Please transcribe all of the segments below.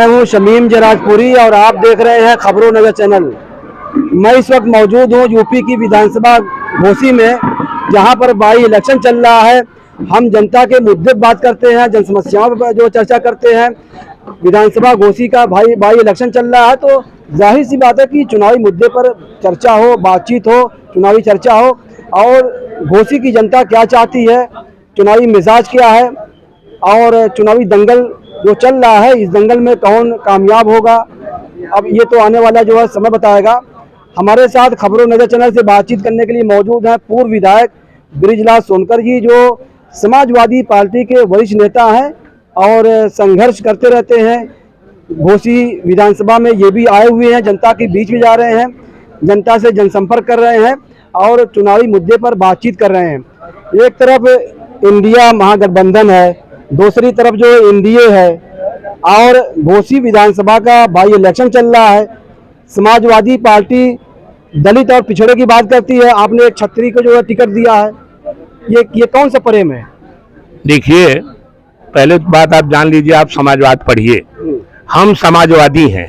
मैं हूं शमीम जराजपुरी और आप देख रहे हैं खबरों नगर चैनल। मैं इस वक्त मौजूद हूं यूपी की विधानसभा घोसी में, जहां पर बाई इलेक्शन चल रहा है। हम जनता के मुद्दे बात करते हैं, जन समस्याओं पर जो चर्चा करते हैं। विधानसभा घोसी का बाई इलेक्शन चल रहा है, तो जाहिर सी बात है कि चुनावी मुद्दे पर चर्चा हो, बातचीत हो, चुनावी चर्चा हो। और घोसी की जनता क्या चाहती है, चुनावी मिजाज क्या है, और चुनावी दंगल जो चल रहा है, इस दंगल में कौन कामयाब होगा, अब ये तो आने वाला जो है समय बताएगा। हमारे साथ खबरों नजर चैनल से बातचीत करने के लिए मौजूद हैं पूर्व विधायक बृजलाल सोनकर जी, जो समाजवादी पार्टी के वरिष्ठ नेता हैं और संघर्ष करते रहते हैं। घोसी विधानसभा में ये भी आए हुए हैं, जनता के बीच में जा रहे हैं, जनता से जनसंपर्क कर रहे हैं और चुनावी मुद्दे पर बातचीत कर रहे हैं। एक तरफ इंडिया महागठबंधन है, दूसरी तरफ जो एनडीए है, और घोसी विधानसभा का बाई इलेक्शन चल रहा है। समाजवादी पार्टी दलित और पिछड़े की बात करती है, आपने एक छत्री को जो है टिकट दिया है, ये कौन सा प्रेम है? देखिए, पहले बात आप जान लीजिए, आप समाजवाद पढ़िए। हम समाजवादी हैं,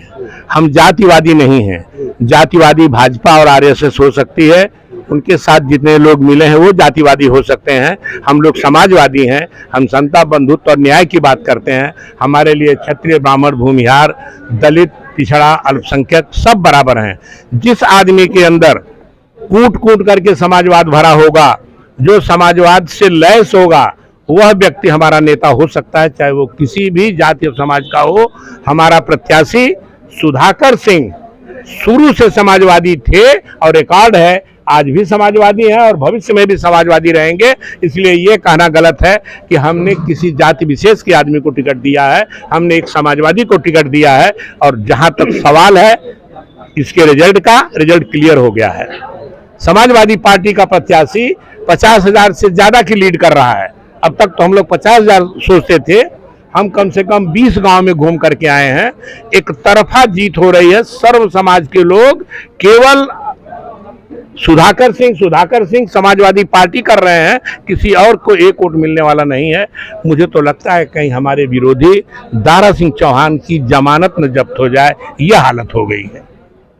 हम जातिवादी नहीं हैं। जातिवादी भाजपा और आरएसएस हो सकती है, उनके साथ जितने लोग मिले हैं वो जातिवादी हो सकते हैं। हम लोग समाजवादी हैं, हम समता, बंधुत्व और न्याय की बात करते हैं। हमारे लिए क्षत्रिय, ब्राह्मण, भूमिहार, दलित, पिछड़ा, अल्पसंख्यक सब बराबर हैं। जिस आदमी के अंदर कूट कूट करके समाजवाद भरा होगा, जो समाजवाद से लैस होगा, वह व्यक्ति हमारा नेता हो सकता है, चाहे वो किसी भी जाति और समाज का हो। हमारा प्रत्याशी सुधाकर सिंह शुरू से समाजवादी थे और रिकॉर्ड है, आज भी समाजवादी हैं और भविष्य में भी समाजवादी रहेंगे। इसलिए ये कहना गलत है कि हमने किसी जाति विशेष के आदमी को टिकट दिया है, हमने एक समाजवादी को टिकट दिया है। और जहां तक सवाल है इसके रिजल्ट क्लियर हो गया है। समाजवादी पार्टी का प्रत्याशी 50,000 से ज्यादा की लीड कर रहा है। अब तक तो हम लोग 50,000 सोचते थे, हम कम से कम 20 गांव में घूम करके आए हैं। एक तरफा जीत हो रही है, सर्व समाज के लोग केवल सुधाकर सिंह समाजवादी पार्टी कर रहे हैं, किसी और को एक वोट मिलने वाला नहीं है। मुझे तो लगता है कहीं हमारे विरोधी दारा सिंह चौहान की जमानत न जब्त हो जाए, यह हालत हो गई है।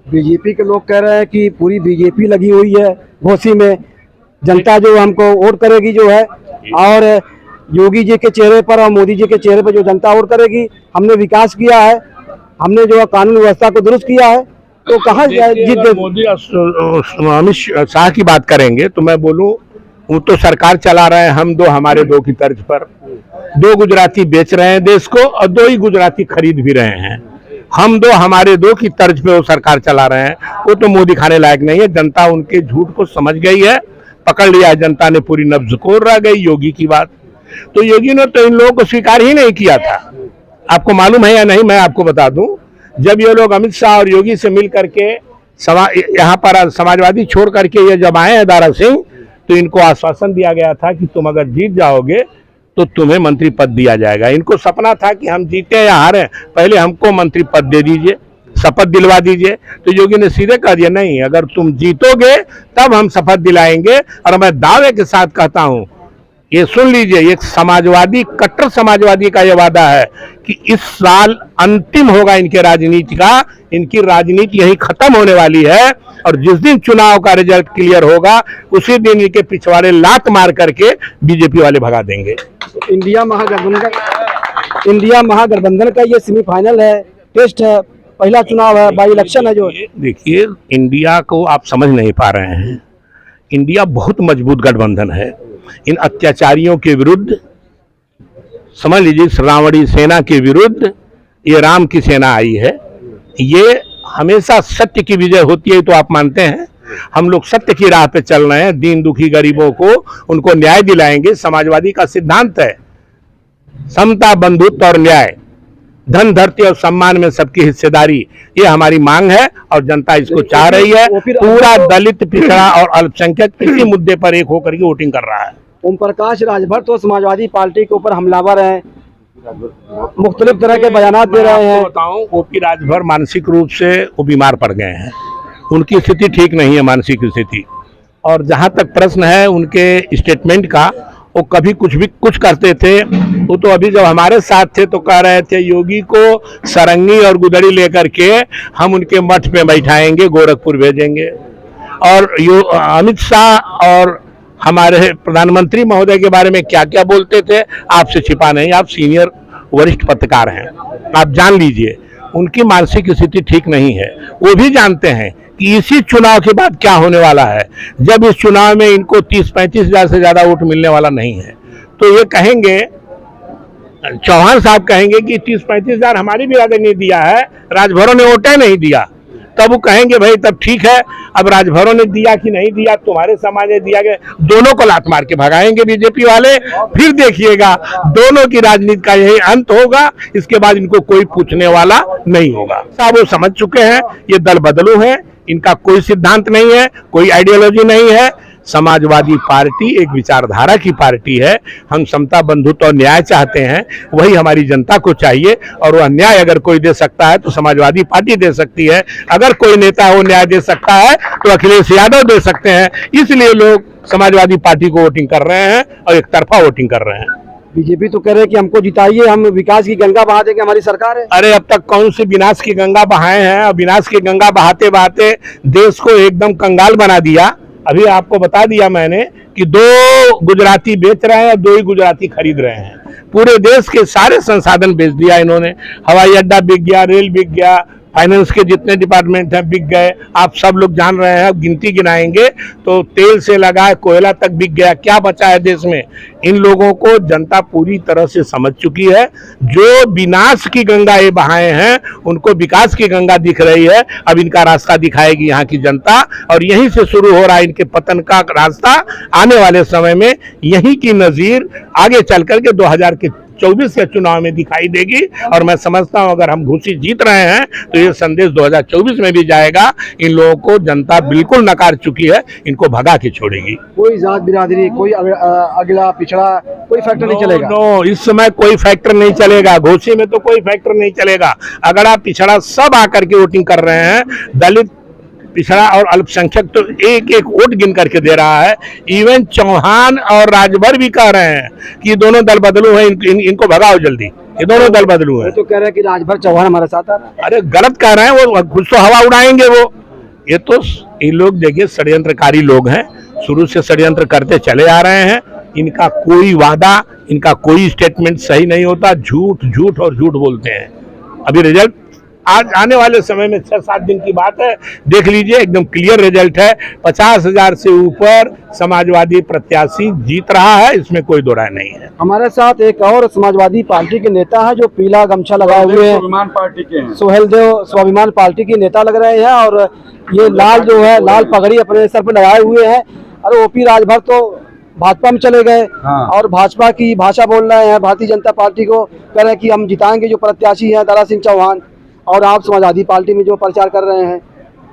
बीजेपी के लोग कह रहे हैं कि पूरी बीजेपी लगी हुई है घोसी में, जनता जो हमको वोट करेगी जो है, और योगी जी के चेहरे पर और मोदी जी के चेहरे पर जो जनता वोट करेगी। हमने विकास किया है, हमने जो कानून व्यवस्था को दुरुस्त किया है, तो कहाँ मोदी अमित शाह की बात करेंगे तो मैं बोलूं, वो तो सरकार चला रहे हैं, हम दो हमारे दो की तर्ज पर। 2 गुजराती बेच रहे हैं देश को और 2 ही गुजराती खरीद भी रहे हैं। हम दो हमारे दो की तर्ज पे वो सरकार चला रहे हैं, वो तो मोदी खाने लायक नहीं है। जनता उनके झूठ को समझ गई है, पकड़ लिया है जनता ने, पूरी नब्ज को रह गई योगी की बात। तो योगी ने तो इन लोगों को स्वीकार ही नहीं किया था। आपको मालूम है या नहीं, मैं आपको बता दूं, जब ये लोग अमित शाह और योगी से मिल करके यहाँ पर समाजवादी छोड़ करके ये जब आए हैं दारा सिंह, तो इनको आश्वासन दिया गया था कि तुम अगर जीत जाओगे तो तुम्हें मंत्री पद दिया जाएगा। इनको सपना था कि हम जीते या हारे, पहले हमको मंत्री पद दे दीजिए, शपथ दिलवा दीजिए। तो योगी ने सीधे कह दिया, नहीं, अगर तुम जीतोगे तब हम शपथ दिलाएंगे। और मैं दावे के साथ कहता हूं, ये सुन लीजिए, एक समाजवादी, कट्टर समाजवादी का ये वादा है कि इस साल अंतिम होगा इनके राजनीति का, इनकी राजनीति यही खत्म होने वाली है। और जिस दिन चुनाव का रिजल्ट क्लियर होगा, उसी दिन इनके पिछवाड़े लात मार करके बीजेपी वाले भगा देंगे। इंडिया महागठबंधन का ये सेमीफाइनल है, टेस्ट है, पहला चुनाव है, बाई इलेक्शन है। जो देखिए, इंडिया को आप समझ नहीं पा रहे हैं। इंडिया बहुत मजबूत गठबंधन है। इन अत्याचारियों के विरुद्ध, समझ लीजिए, रावणी सेना के विरुद्ध ये राम की सेना आई है। ये हमेशा सत्य की विजय होती है, तो आप मानते हैं। हम लोग सत्य की राह पे चल रहे हैं, दीन दुखी गरीबों को उनको न्याय दिलाएंगे। समाजवादी का सिद्धांत है समता, बंधुत्व और न्याय, धन, धरती और सम्मान में सबकी हिस्सेदारी, ये हमारी मांग है और जनता इसको चाह रही है। पूरा दलित, पिछड़ा और अल्पसंख्यक इसी मुद्दे पर एक होकर के वोटिंग कर रहा है। ओम प्रकाश राजभर तो समाजवादी पार्टी के ऊपर हमलावर हैं, मुख्तलिफ तरह के बयानात दे रहे हैं। बताऊं, ओपी राजभर मानसिक रूप से वो बीमार पड़ गए हैं, उनकी स्थिति ठीक नहीं है, मानसिक स्थिति। और जहां तक प्रश्न है उनके स्टेटमेंट का, वो कभी कुछ करते थे। वो तो अभी जब हमारे साथ थे तो कह रहे थे योगी को सरंगी और गुदड़ी लेकर के हम उनके मठ पे बैठाएंगे, गोरखपुर भेजेंगे। और अमित शाह और हमारे प्रधानमंत्री महोदय के बारे में क्या क्या बोलते थे, आपसे छिपा नहीं, आप सीनियर वरिष्ठ पत्रकार हैं, आप जान लीजिए उनकी मानसिक स्थिति ठीक नहीं है। वो भी जानते हैं कि इसी चुनाव के बाद क्या होने वाला है, जब इस चुनाव में इनको 30-35 हजार से ज्यादा वोट मिलने वाला नहीं है। तो ये कहेंगे, चौहान साहब कहेंगे कि 30-35 हजार हमारी बिरादरी ने दिया है, राजभरों ने वोटें नहीं दिया। तब वो कहेंगे भाई तब ठीक है, अब राजभरों ने दिया कि नहीं दिया, तुम्हारे समाज ने दिया कि दोनों को लात मार के भगाएंगे बीजेपी वाले। फिर देखिएगा दोनों की राजनीति का यही अंत होगा। इसके बाद इनको कोई पूछने वाला नहीं होगा। साहब वो समझ चुके हैं ये दल बदलू है, इनका कोई सिद्धांत नहीं है, कोई आइडियोलॉजी नहीं है। समाजवादी पार्टी एक विचारधारा की पार्टी है। हम समता, बंधुत्व और न्याय चाहते हैं, वही हमारी जनता को चाहिए। और वह न्याय अगर कोई दे सकता है तो समाजवादी पार्टी दे सकती है, अगर कोई नेता वो न्याय दे सकता है तो अखिलेश यादव दे सकते हैं। इसलिए लोग समाजवादी पार्टी को वोटिंग कर रहे हैं और एक तरफा वोटिंग कर रहे हैं। बीजेपी तो कह रहे हैं कि हमको जिताइए, हम विकास की गंगा बहा देंगे, हमारी सरकार है। अरे अब तक कौन सी विनाश की गंगा बहाए हैं, और विनाश की गंगा बहाते बहाते देश को एकदम कंगाल बना दिया। अभी आपको बता दिया मैंने कि 2 गुजराती बेच रहे हैं और 2 ही गुजराती खरीद रहे हैं। पूरे देश के सारे संसाधन बेच दिया इन्होंने। हवाई अड्डा बिक गया, रेल बिक गया, फाइनेंस के जितने डिपार्टमेंट हैं बिक गए। आप सब लोग जान रहे हैं, गिनती गिनाएंगे तो तेल से लगा कोयला तक बिक गया। क्या बचा है देश में? इन लोगों को जनता पूरी तरह से समझ चुकी है। जो विनाश की गंगा ये बहाए हैं उनको विकास की गंगा दिख रही है। अब इनका रास्ता दिखाएगी यहाँ की जनता, और यहीं से शुरू हो रहा है इनके पतन का रास्ता। आने वाले समय में यहीं की नजीर आगे चल करके 2024 के चुनाव में दिखाई देगी। और मैं समझता हूं अगर हम घुसी जीत रहे हैं तो ये संदेश 2024 में भी जाएगा। इन लोगों को जनता बिल्कुल नकार चुकी है, इनको भगा के छोड़ेगी। कोई जात बिरादरी, कोई अगला पिछड़ा, कोई फैक्टर नहीं चलेगा। नो, इस समय कोई फैक्टर नहीं चलेगा। घोसी में तो कोई फैक्टर नहीं चलेगा। अगर आप पिछड़ा सब आकर के वोटिंग कर रहे हैं, दलित, पिछड़ा और अल्पसंख्यक तो एक एक वोट गिन करके दे रहा है। इवन चौहान और राजभर भी कह रहे हैं कि दोनों दल बदलू हैं, इनको भगाओ जल्दी, ये दोनों दल बदलू हैं। तो कह रहे हैं कि राजभर चौहान हमारे साथ आ रहा है। अरे गलत कह रहे हैं, वो कुछ तो हवा उड़ाएंगे वो। ये तो ये लोग देखिए षड्यंत्रकारी लोग हैं, शुरू से षड्यंत्र करते चले आ रहे हैं। इनका कोई वादा, इनका कोई स्टेटमेंट सही नहीं होता। झूठ झूठ और झूठ बोलते हैं। अभी रिजल्ट आज आने वाले समय में 6-7 दिन की बात है, देख लीजिए, एकदम क्लियर रिजल्ट है। 50,000 से ऊपर समाजवादी प्रत्याशी जीत रहा है, इसमें कोई दो राय नहीं है। हमारे साथ एक और समाजवादी पार्टी के नेता है जो पीला गमछा लगाए हुए हैं, स्वाभिमान पार्टी के हैं। सोहेल देव स्वाभिमान पार्टी के नेता लग रहे हैं, और ये लाल जो है, लाल पगड़ी अपने सर पर लगाए हुए हैं। और ओपी राजभर तो भाजपा में चले गए। हाँ। और भाजपा की भाषा बोल रहे हैं, भारतीय जनता पार्टी को कह रहे हैं कि हम जिताएंगे जो प्रत्याशी हैं दारा सिंह चौहान, और आप समाजवादी पार्टी में जो प्रचार कर रहे हैं।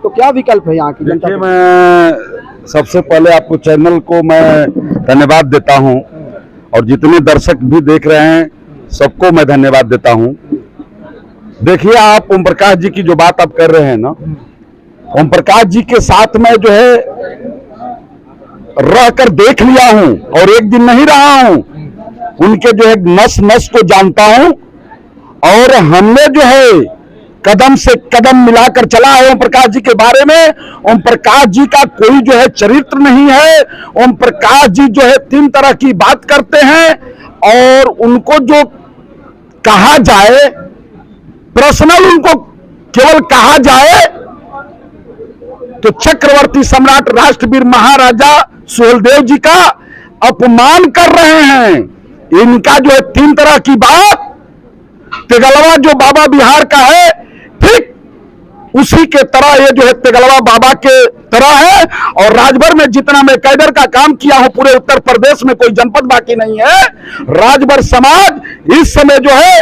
तो क्या विकल्प है यहाँ की जनता? देखिए, मैं सबसे पहले आपको चैनल को मैं धन्यवाद देता हूँ, और जितने दर्शक भी देख रहे हैं सबको मैं धन्यवाद देता हूँ। देखिए, आप ओम प्रकाश जी की जो बात आप कर रहे हैं ना, ओम प्रकाश जी के साथ में जो है रह कर देख लिया हूँ, और एक दिन नहीं रहा हूँ। उनके जो है नस नस को जानता हूँ, और हमने जो है कदम से कदम मिलाकर चला है ओम प्रकाश जी के बारे में। ओम प्रकाश जी का कोई जो है चरित्र नहीं है। ओम प्रकाश जी जो है 3 तरह की बात करते हैं, और उनको जो कहा जाए, पर्सनल उनको केवल कहा जाए तो चक्रवर्ती सम्राट राष्ट्रवीर महाराजा सुहेलदेव जी का अपमान कर रहे हैं। इनका जो है 3 तरह की बात, तेगलवा जो बाबा बिहार का है ठीक उसी के तरह ये जो है तेगलवा बाबा के तरह है। और राजभर में जितना मैं कैडर का काम किया हूं, पूरे उत्तर प्रदेश में कोई जनपद बाकी नहीं है। राजभर समाज इस समय जो है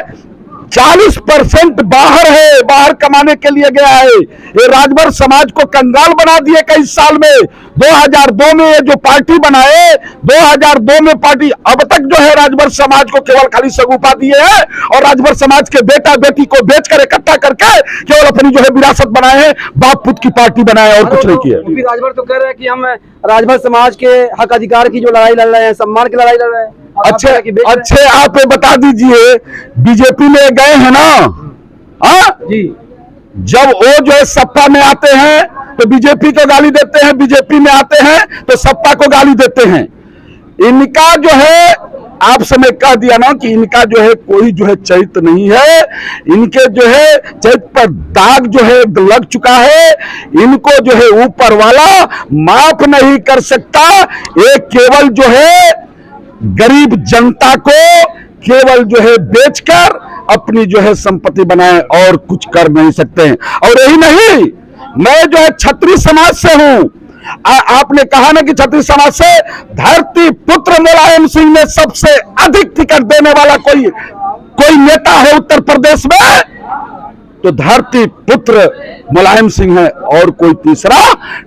40% बाहर है, बाहर कमाने के लिए गया है। ये राजभर समाज को कंगाल बना दिए कई साल में। 2002 में ये जो पार्टी बनाए, 2002 में पार्टी, अब तक जो है राजभर समाज को केवल खाली सगुफा दिए हैं और राजभर समाज के बेटा बेटी को बेचकर इकट्ठा करके केवल अपनी जो है विरासत बनाए हैं, बाप पुत की पार्टी बनाए और कुछ नहीं किया। राजभर तो कह रहे हैं कि हम राजभर समाज के हक अधिकार की जो लड़ाई लड़ रहे हैं, सम्मान की लड़ाई लड़ रहे हैं। अच्छे आप बता दीजिए, बीजेपी में गए हैं ना? हाँ जी। जब वो जो है सत्ता में आते हैं तो बीजेपी को गाली देते हैं, बीजेपी में आते हैं तो सत्ता को गाली देते हैं। इनका जो है, आपसे मैं कह दिया ना कि इनका जो है कोई जो है चरित्र नहीं है। इनके जो है चरित्र पर दाग जो है लग चुका है। इनको जो है ऊपर वाला माफ नहीं कर सकता। ये केवल जो है गरीब जनता को केवल जो है बेचकर अपनी जो है संपत्ति बनाए और कुछ कर नहीं सकते हैं। और यही नहीं, मैं जो है क्षत्रिय समाज से हूं। आपने कहा ना कि क्षत्रिय समाज से धरती पुत्र मुलायम सिंह में सबसे अधिक टिकट देने वाला कोई नेता है उत्तर प्रदेश में, तो धरती पुत्र मुलायम सिंह है और कोई तीसरा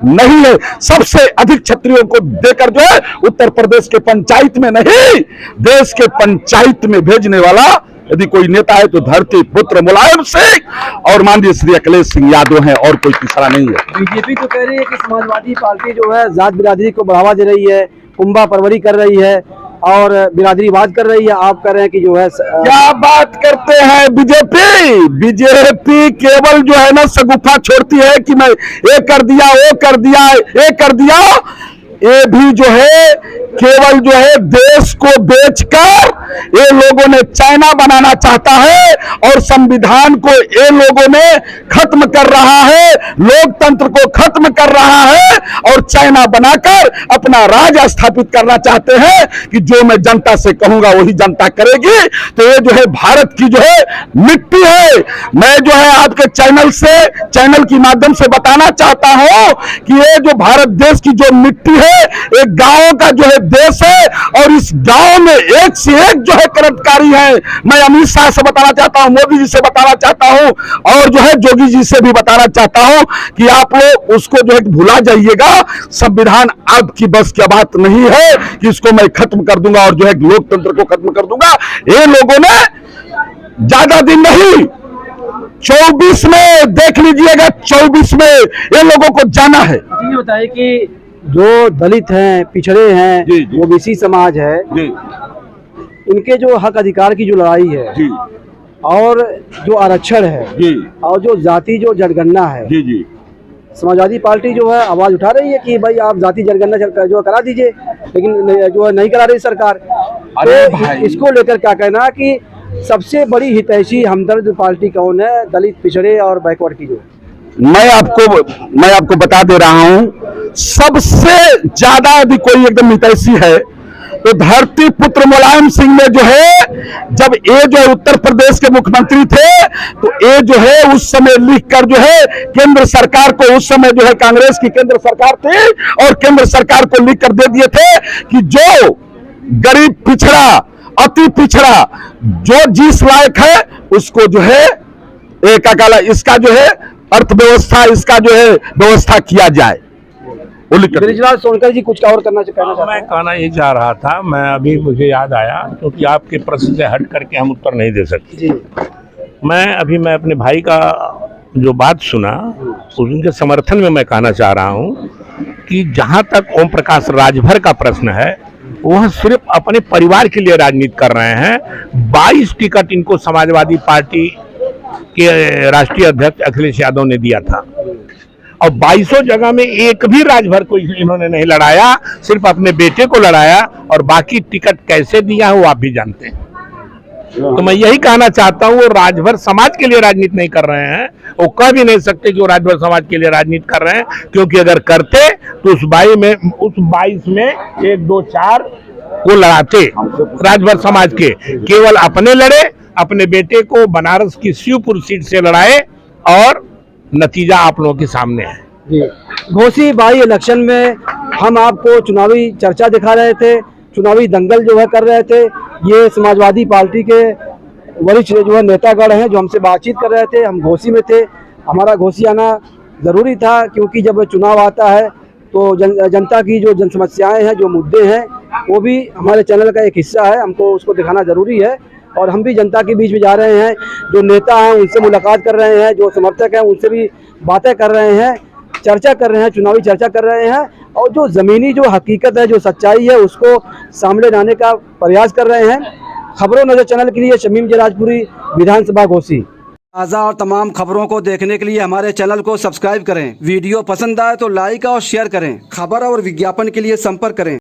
नहीं है। सबसे अधिक क्षत्रियों को देकर जो है उत्तर प्रदेश के पंचायत में नहीं, देश के पंचायत में भेजने वाला यदि कोई नेता है तो धरती पुत्र मुलायम सिंह और माननीय श्री अखिलेश सिंह यादव हैं और कोई तीसरा नहीं है। बीजेपी तो कह रही है कि समाजवादी पार्टी जो है जात बिरादरी को बढ़ावा दे रही है, कुंभा परवरी कर रही है और बिरादरीवाद कर रही है। आप कह रहे हैं कि जो है क्या बात करते हैं? बीजेपी केवल जो है ना सगुफा छोड़ती है कि मैं ये कर दिया, वो कर दिया, ये कर दिया। ये भी जो है केवल जो है देश को बेचकर ये लोगों ने चाइना बनाना चाहता है और संविधान को ये लोगों ने खत्म कर रहा है, लोकतंत्र को खत्म कर रहा है और चाइना बनाकर अपना राज स्थापित करना चाहते हैं कि जो मैं जनता से कहूंगा वही जनता करेगी। तो ये जो है भारत की जो है मिट्टी है। मैं जो है आपके चैनल के माध्यम से बताना चाहता हूं कि ये जो भारत देश की जो मिट्टी है, एक गांव का जो है देश है और इस गांव में एक से एक जो है क्रांतिकारी है। मैं अमित शाह से बताना चाहता हूं, मोदी जी से बताना चाहता हूं और जो है योगी जी से भी बताना चाहता हूं कि आप लोग उसको जो है भुला जाइएगा। संविधान आपकी बस की बात नहीं है कि इसको मैं खत्म कर दूंगा और जो है लोकतंत्र को खत्म कर दूंगा। ये लोगों ने ज्यादा दिन नहीं, 24 में देख लीजिएगा, 24 में ये लोगों को जाना है। ये बताइए कि जो दलित हैं, पिछड़े हैं, ओबीसी समाज है, इनके जो हक अधिकार की जो लड़ाई है और जो आरक्षण है और जो जाति जो जनगणना है, समाजवादी पार्टी जो है आवाज उठा रही है कि भाई आप जाति जनगणना जो करा दीजिए, लेकिन जो नहीं करा रही सरकार। तो इसको लेकर क्या कहना कि सबसे बड़ी हितैषी हमदर्द पार्टी कौन है, दलित, पिछड़े और बैकवर्ड की? जो मैं आपको बता दे रहा हूं, सबसे ज्यादा यदि कोई एकदम हितैषी है तो धरती पुत्र मुलायम सिंह ने जो है, जब ये जो उत्तर प्रदेश के मुख्यमंत्री थे तो ये जो है उस समय लिखकर जो है केंद्र सरकार को, उस समय जो है कांग्रेस की केंद्र सरकार थी और केंद्र सरकार को लिखकर दे दिए थे कि जो गरीब पिछड़ा, अति पिछड़ा जो जिस लायक है उसको जो है एक अकाला इसका जो है अर्थव्यवस्था, इसका जो है व्यवस्था किया जाए। ब्रिजलाल सोनकर जी कुछ और कहना चाहते हैं? मैं कहना ये चाह रहा था, मैं अभी मुझे याद आया क्योंकि आपके प्रश्न से हट करके हम उत्तर नहीं दे सकते। मैं अपने भाई का जो बात सुना उनके समर्थन में मैं कहना चाह रहा हूँ कि जहाँ तक ओम प्रकाश राजभर का प्रश्न है, वह सिर्फ अपने परिवार के लिए राजनीति कर रहे हैं। 22 टिकट इनको समाजवादी पार्टी के राष्ट्रीय अध्यक्ष अखिलेश यादव ने दिया था और 22 जगह में एक भी राजभर को इन्होंने नहीं लड़ाया, सिर्फ अपने बेटे को लड़ाया और बाकी टिकट कैसे दिया है वो आप भी जानते हैं। तो मैं यही कहना चाहता हूँ, वो राजभर समाज के लिए राजनीति नहीं कर रहे हैं। वो कह भी नहीं सकते कि वो राजभर समाज के लिए राजनीति कर रहे हैं, क्योंकि अगर करते तो उस 22 में 1, 2, 4 को लड़ाते राजभर समाज के। केवल अपने लड़े, अपने बेटे को बनारस की शिवपुर सीट से लड़ाए और नतीजा आप लोगों के सामने है। घोसी बाई इलेक्शन में हम आपको चुनावी चर्चा दिखा रहे थे, चुनावी दंगल जो है कर रहे थे। ये समाजवादी पार्टी के वरिष्ठ जो है नेतागण हैं जो हमसे बातचीत कर रहे थे। हम घोसी में थे, हमारा घोसी आना ज़रूरी था क्योंकि जब चुनाव आता है तो जनता की जो जन समस्याएँ हैं, जो मुद्दे हैं, वो भी हमारे चैनल का एक हिस्सा है, हमको उसको दिखाना ज़रूरी है। और हम भी जनता के बीच में जा रहे हैं, जो नेता हैं उनसे मुलाकात कर रहे हैं, जो समर्थक हैं उनसे भी बातें कर रहे हैं, चर्चा कर रहे हैं, चुनावी चर्चा कर रहे हैं और जो ज़मीनी जो हकीकत है, जो सच्चाई है, उसको सामने लाने का प्रयास कर रहे हैं। खबरों नजर चैनल के लिए शमीम जराजपुरी, विधानसभा घोसी। ताज़ा और तमाम खबरों को देखने के लिए हमारे चैनल को सब्सक्राइब करें। वीडियो पसंद आए तो लाइक और शेयर करें। खबर और विज्ञापन के लिए संपर्क करें।